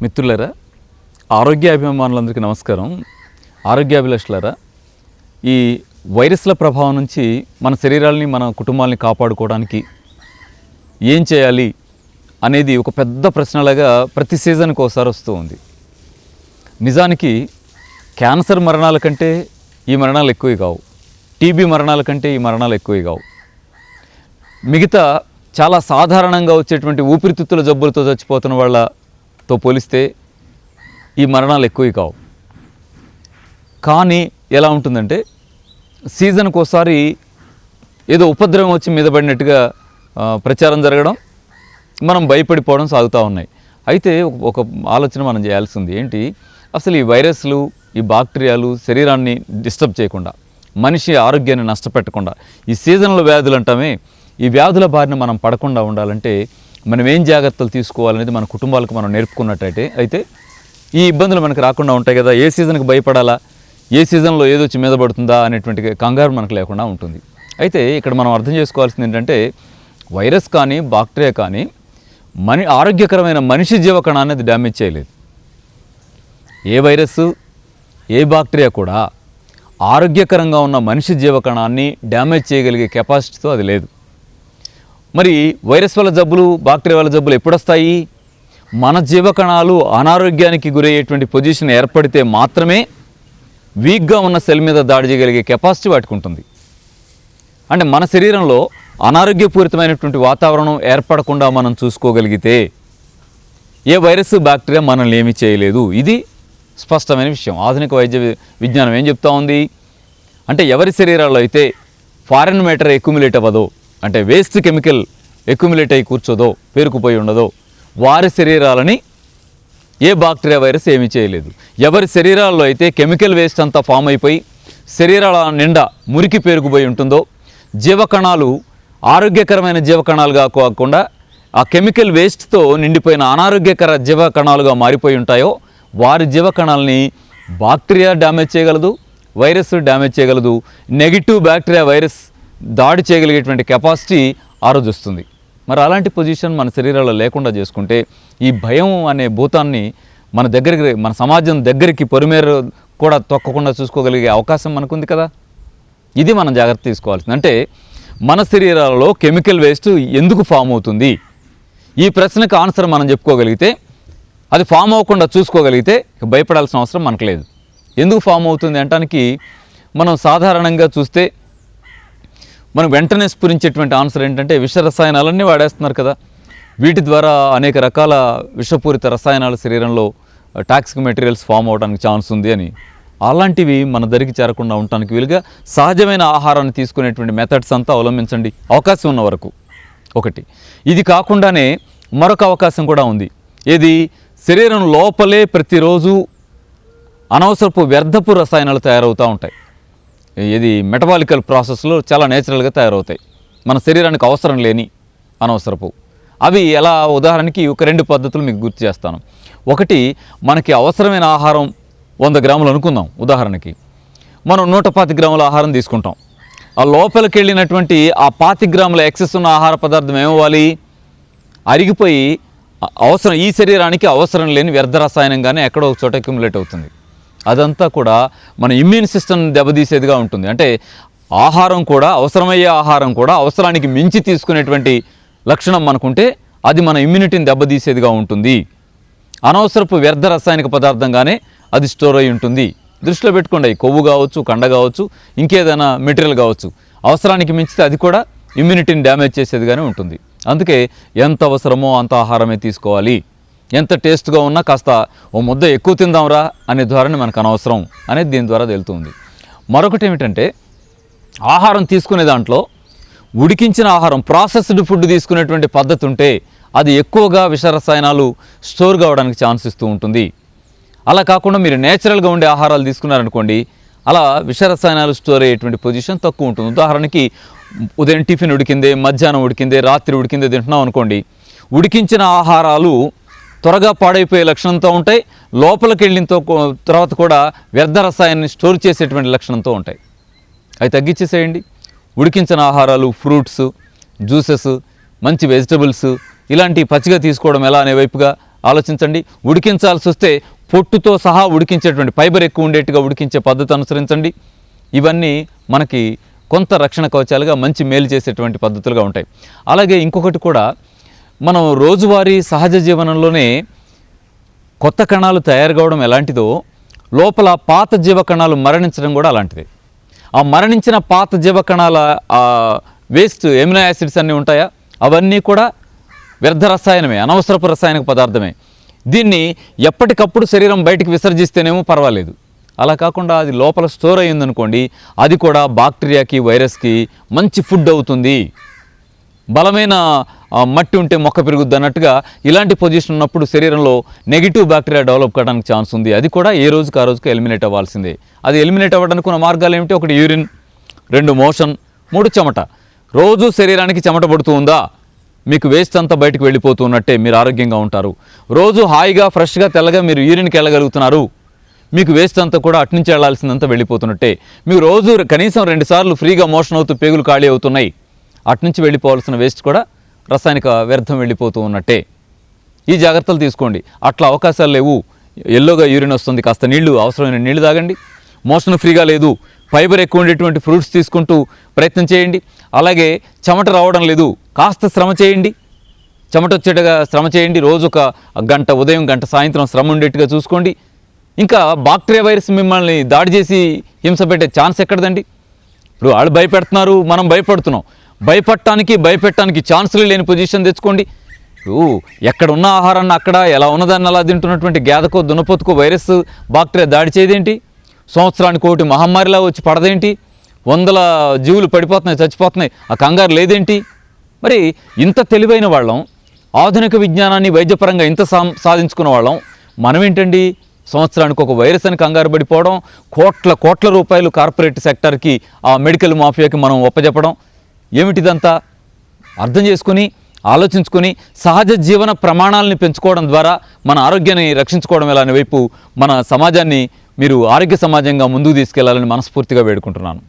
మిత్రులారా, ఆరోగ్యాభిమానులందరికీ నమస్కారం. ఆరోగ్యాభిలాషులారా, ఈ వైరస్ల ప్రభావం నుంచి మన శరీరాల్ని మన కుటుంబాలని కాపాడుకోవడానికి ఏం చేయాలి అనేది ఒక పెద్ద ప్రశ్నలాగా ప్రతి సీజన్కి ఒకసారి వస్తూ ఉంది. నిజానికి క్యాన్సర్ మరణాల కంటే ఈ మరణాలు ఎక్కువ కావు, టీబీ మరణాల కంటే ఈ మరణాలు ఎక్కువ కావు. మిగతా చాలా సాధారణంగా వచ్చేటువంటి ఊపిరితిత్తుల జబ్బులతో చచ్చిపోతున్న వాళ్ళతో పోలిస్తే ఈ మరణాలు ఎక్కువ కావు. కానీ ఎలా ఉంటుందంటే, సీజన్కి ఒకసారి ఏదో ఉపద్రవం వచ్చి మీద పడినట్టుగా ప్రచారం జరగడం, మనం భయపడిపోవడం సాగుతూ ఉన్నాయి. అయితే ఒక ఆలోచన మనం చేయాల్సింది ఏంటి, అసలు ఈ వైరస్లు, ఈ బాక్టీరియాలు శరీరాన్ని డిస్టర్బ్ చేయకుండా, మనిషి ఆరోగ్యాన్ని నష్టపెట్టకుండా, ఈ సీజనల్ వ్యాధులు అంటామే, ఈ వ్యాధుల బారిన మనం పడకుండా ఉండాలంటే మనం ఏం జాగ్రత్తలు తీసుకోవాలనేది మన కుటుంబాలకు మనం నేర్పుకున్నట్టయితే ఈ ఇబ్బందులు మనకు రాకుండా ఉంటాయి కదా. ఏ సీజన్కి భయపడాలా, ఏ సీజన్లో ఏదొచ్చి మీద పడుతుందా అనేటువంటి కంగారు మనకు లేకుండా ఉంటుంది. అయితే ఇక్కడ మనం అర్థం చేసుకోవాల్సింది ఏంటంటే, వైరస్ కానీ బాక్టీరియా కానీ ఆరోగ్యకరమైన మనిషి జీవకణాన్ని అది డ్యామేజ్ చేయలేదు. ఏ వైరస్సు, ఏ బాక్టీరియా కూడా ఆరోగ్యకరంగా ఉన్న మనిషి జీవకణాన్ని డ్యామేజ్ చేయగలిగే కెపాసిటీతో అది లేదు. మరి వైరస్ వల్ల జబ్బులు, బాక్టీరియా వల్ల జబ్బులు ఎప్పుడు వస్తాయి? మన జీవకణాలు అనారోగ్యానికి గురయ్యేటువంటి పొజిషన్ ఏర్పడితే మాత్రమే వీక్గా ఉన్న సెల్ మీద దాడి చేయగలిగే కెపాసిటీ వాటికి ఉంటుంది. అంటే మన శరీరంలో అనారోగ్యపూరితమైనటువంటి వాతావరణం ఏర్పడకుండా మనం చూసుకోగలిగితే ఏ వైరస్, బాక్టీరియా మనల్ని ఏమీ చేయలేదు. ఇది స్పష్టమైన విషయం. ఆధునిక వైద్య విజ్ఞానం ఏం చెప్తా ఉంది అంటే, ఎవరి శరీరాల్లో అయితే ఫారెన్ మ్యాటర్ ఎక్యుములేట్ అవ్వదో, అంటే వేస్ట్ కెమికల్ ఎక్యుములేట్ అయ్యి కూర్చోదో, పేరుకుపోయి ఉండదో, వారి శరీరాలని ఏ బాక్టీరియా, వైరస్ ఏమీ చేయలేదు. ఎవరి శరీరాల్లో అయితే కెమికల్ వేస్ట్ అంతా ఫామ్ అయిపోయి శరీరాల నిండా మురికి పేరుకుపోయి ఉంటుందో, జీవకణాలు ఆరోగ్యకరమైన జీవకణాలుగా కాకుండా ఆ కెమికల్ వేస్ట్తో నిండిపోయిన అనారోగ్యకర జీవకణాలుగా మారిపోయి ఉంటాయో, వారి జీవకణాలని బాక్టీరియా డ్యామేజ్ చేయగలదు, వైరస్ డ్యామేజ్ చేయగలదు. నెగిటివ్ బాక్టీరియా, వైరస్ దాడి చేయగలిగేటువంటి కెపాసిటీ ఆ రోజు వస్తుంది. మరి అలాంటి పొజిషన్ మన శరీరాల్లో లేకుండా చేసుకుంటే, ఈ భయం అనే భూతాన్ని మన దగ్గరికి, మన సమాజం దగ్గరికి పొరిమేర కూడా తొక్కకుండా చూసుకోగలిగే అవకాశం మనకుంది కదా. ఇది మనం జాగ్రత్త తీసుకోవాల్సింది. అంటే మన శరీరాలలో కెమికల్ వేస్ట్ ఎందుకు ఫామ్ అవుతుంది, ఈ ప్రశ్నకు ఆన్సర్ మనం చెప్పుకోగలిగితే, అది ఫామ్ అవ్వకుండా చూసుకోగలిగితే భయపడాల్సిన అవసరం మనకు లేదు. ఎందుకు ఫామ్ అవుతుంది అంటానికి మనం సాధారణంగా చూస్తే మనం వెంటనే స్ఫురించేటువంటి ఆన్సర్ ఏంటంటే, విష రసాయనాలన్నీ వాడేస్తున్నారు కదా. వీటి ద్వారా అనేక రకాల విషపూరిత రసాయనాలు శరీరంలో, టాక్సిక్ మెటీరియల్స్ ఫామ్ అవడానికి ఛాన్స్ ఉంది అని. అలాంటివి మన దరికి చేరకుండా ఉండటానికి వీలుగా సహజమైన ఆహారాన్ని తీసుకునేటువంటి మెథడ్స్ అంతా అవలంబించండి, అవకాశం ఉన్న వరకు. ఒకటి ఇది కాకుండానే మరొక అవకాశం కూడా ఉంది. ఏది, శరీరం లోపలే ప్రతిరోజు అనవసరపు వ్యర్థపు రసాయనాలు తయారవుతూ ఉంటాయి. ఇది మెటబాలికల్ ప్రాసెస్లో చాలా నేచురల్గా తయారవుతాయి, మన శరీరానికి అవసరం లేని అనవసరపు. అవి ఎలా, ఉదాహరణకి ఒక 2 పద్ధతులు మీకు గుర్తు చేస్తాను. ఒకటి, మనకి అవసరమైన ఆహారం 100 గ్రాములు అనుకుందాం. ఉదాహరణకి మనం 125 గ్రాముల ఆహారం తీసుకుంటాం. ఆ లోపలికి వెళ్ళినటువంటి ఆ 25 గ్రాముల ఎక్సెస్ ఉన్న ఆహార పదార్థం ఏమవ్వాలి, అరిగిపోయి అవసరం, ఈ శరీరానికి అవసరం లేని వ్యర్థ రసాయనంగానే ఎక్కడో ఒక చోట అక్యుములేట్ అవుతుంది. అదంతా కూడా మన ఇమ్యూన్ సిస్టమ్ దెబ్బతీసేదిగా ఉంటుంది. అంటే ఆహారం కూడా, అవసరమయ్యే ఆహారం కూడా అవసరానికి మించి తీసుకునేటువంటి లక్షణం మనకుంటే అది మన ఇమ్యూనిటీని దెబ్బతీసేదిగా ఉంటుంది. అనవసరపు వ్యర్థ రసాయనిక పదార్థంగానే అది స్టోర్ అయి ఉంటుంది. దృష్టిలో పెట్టుకోండి, కొవ్వు కావచ్చు, కండ కావచ్చు, ఇంకేదైనా మెటీరియల్ కావచ్చు, అవసరానికి మించితే అది కూడా ఇమ్యూనిటీని డ్యామేజ్ చేసేదిగానే ఉంటుంది. అందుకే ఎంత అవసరమో అంత ఆహారమే తీసుకోవాలి. ఎంత టేస్ట్గా ఉన్నా కాస్త ఓ ముద్ద ఎక్కువ తిందాంరా అనే ధోరణి మనకు అనవసరం అనేది దీని ద్వారా తెలుస్తుంది. మరొకటి ఏమిటంటే, ఆహారం తీసుకునే దాంట్లో ఉడికించిన ఆహారం, ప్రాసెస్డ్ ఫుడ్ తీసుకునేటువంటి పద్ధతి ఉంటే అది ఎక్కువగా విష రసాయనాలు స్టోర్ కావడానికి ఛాన్స్ ఇస్తూ ఉంటుంది. అలా కాకుండా మీరు నేచురల్గా ఉండే ఆహారాలు తీసుకున్నారనుకోండి, అలా విష రసాయనాలు స్టోర్ అయ్యేటువంటి పొజిషన్ తక్కువ ఉంటుంది. ఉదాహరణకి ఉదయం టిఫిన్ ఉడికిందే, మధ్యాహ్నం ఉడికిందే, రాత్రి ఉడికిందే తింటున్నాం అనుకోండి, ఉడికించిన ఆహారాలు త్వరగా పాడైపోయే లక్షణంతో ఉంటాయి, లోపలికి వెళ్ళిన తర్వాత కూడా వ్యర్థ రసాయనాన్ని స్టోర్ చేసేటువంటి లక్షణంతో ఉంటాయి. అవి తగ్గించేసేయండి. ఉడికించిన ఆహారాలు, ఫ్రూట్స్, జ్యూసెస్, మంచి వెజిటబుల్స్ ఇలాంటి పచ్చిగా తీసుకోవడం ఎలా అనే వైపుగా ఆలోచించండి. ఉడికించాల్సి వస్తే పొట్టుతో సహా ఉడికించేటువంటి ఫైబర్ ఎక్కువ ఉండేట్టుగా ఉడికించే పద్ధతి అనుసరించండి. ఇవన్నీ మనకి కొంత రక్షణ కవచాలుగా మంచి మేలు చేసేటువంటి పద్ధతులుగా ఉంటాయి. అలాగే ఇంకొకటి కూడా, మనం రోజువారీ సహజ జీవనంలోనే కొత్త కణాలు తయారు కావడం ఎలాంటిదో, లోపల పాత జీవ కణాలు మరణించడం కూడా అలాంటిది. ఆ మరణించిన పాత జీవ కణాల వేస్ట్ ఎమినో యాసిడ్స్ అన్నీ ఉంటాయా, అవన్నీ కూడా వ్యర్థ రసాయనమే, అనవసరపు రసాయనిక పదార్థమే. దీన్ని ఎప్పటికప్పుడు శరీరం బయటికి విసర్జిస్తేనేమో పర్వాలేదు. అలా కాకుండా అది లోపల స్టోర్ అయ్యిందనుకోండి, అది కూడా బాక్టీరియాకి, వైరస్కి మంచి ఫుడ్ అవుతుంది. బలమైన మట్టి ఉంటే మొక్క పెరుగుద్ది అన్నట్టుగా ఇలాంటి పొజిషన్ ఉన్నప్పుడు శరీరంలో నెగిటివ్ బ్యాక్టీరియా డెవలప్ కావడానికి ఛాన్స్ ఉంది. అది కూడా ఏ రోజుకి ఆ రోజుకి ఎలిమినేట్ అవ్వాల్సిందే. అది ఎలిమినేట్ అవ్వడానికి ఉన్న మార్గాలు ఏమిటి? 1 యూరిన్, 2 మోషన్, 3 చెమట. రోజు శరీరానికి చెమట పడుతూ ఉందా, మీకు వేస్ట్ అంతా బయటకు వెళ్ళిపోతూ ఉన్నట్టే, మీరు ఆరోగ్యంగా ఉంటారు. రోజు హాయిగా ఫ్రెష్గా తెల్లగా మీరు యూరిన్కి వెళ్ళగలుగుతున్నారు, మీకు వేస్ట్ అంతా కూడా అట్నుంచి వెళ్లాల్సిందంతా వెళ్ళిపోతున్నట్టే. మీకు రోజు కనీసం 2 సార్లు ఫ్రీగా మోషన్ అవుతూ పేగులు ఖాళీ అవుతున్నాయి, అట్నుంచి వెళ్ళిపోవాల్సిన వేస్ట్ కూడా రసాయనిక వ్యర్థం వెళ్ళిపోతూ ఉన్నట్టే. ఈ జాగ్రత్తలు తీసుకోండి. అట్లా అవకాశాలు లేవు, ఎల్లోగా యూరిన్ వస్తుంది, కాస్త నీళ్లు, అవసరమైన నీళ్లు తాగండి. మోషన్ ఫ్రీగా లేదు, ఫైబర్ ఎక్కువ ఉండేటువంటి ఫ్రూట్స్ తీసుకుంటూ ప్రయత్నం చేయండి. అలాగే చెమట రావడం లేదు, కాస్త శ్రమ చేయండి, చెమట వచ్చేట్టుగా శ్రమ చేయండి. రోజు 1 గంట ఉదయం, గంట సాయంత్రం శ్రమ ఉండేట్టుగా చూసుకోండి. ఇంకా బాక్టీరియా వైరస్ మిమ్మల్ని దాడి చేసి హింస పెట్టే ఛాన్స్ ఎక్కడదండి? ఇప్పుడు వాళ్ళు భయపెడుతున్నారు, మనం భయపడుతున్నాం. భయపెట్టడానికి ఛాన్సులు లేని పొజిషన్ తెచ్చుకోండి. ఇప్పుడు ఎక్కడ ఉన్న ఆహారాన్ని అక్కడ, ఎలా ఉన్నదాన్ని అలా తింటున్నటువంటి గేదకో దున్నపోతుకో వైరస్ బాక్టీరియా దాడి చేయదేంటి? సంవత్సరానికి 1 మహమ్మారిలా వచ్చి పడదేంటి? 100 జీవులు పడిపోతున్నాయి, చచ్చిపోతున్నాయి, ఆ కంగారు లేదేంటి? మరి ఇంత తెలివైన వాళ్ళం, ఆధునిక విజ్ఞానాన్ని వైద్యపరంగా ఇంత సాధించుకున్న వాళ్ళం, మనమేంటండి సంవత్సరానికి 1 వైరస్ అని కంగారు పడిపోవడం, కోట్ల రూపాయలు కార్పొరేట్ సెక్టర్కి, ఆ మెడికల్ మాఫియాకి మనం ఒప్పజెప్పడం ఏమిటిదంతా? అర్థం చేసుకుని, ఆలోచించుకొని సహజ జీవన ప్రమాణాలని పెంచుకోవడం ద్వారా మన ఆరోగ్యాన్ని రక్షించుకోవడం ఎలా అనే వైపు మన సమాజాన్ని మీరు ఆరోగ్య సమాజంగా ముందుకు తీసుకెళ్లాలని మనస్ఫూర్తిగా వేడుకుంటున్నాను.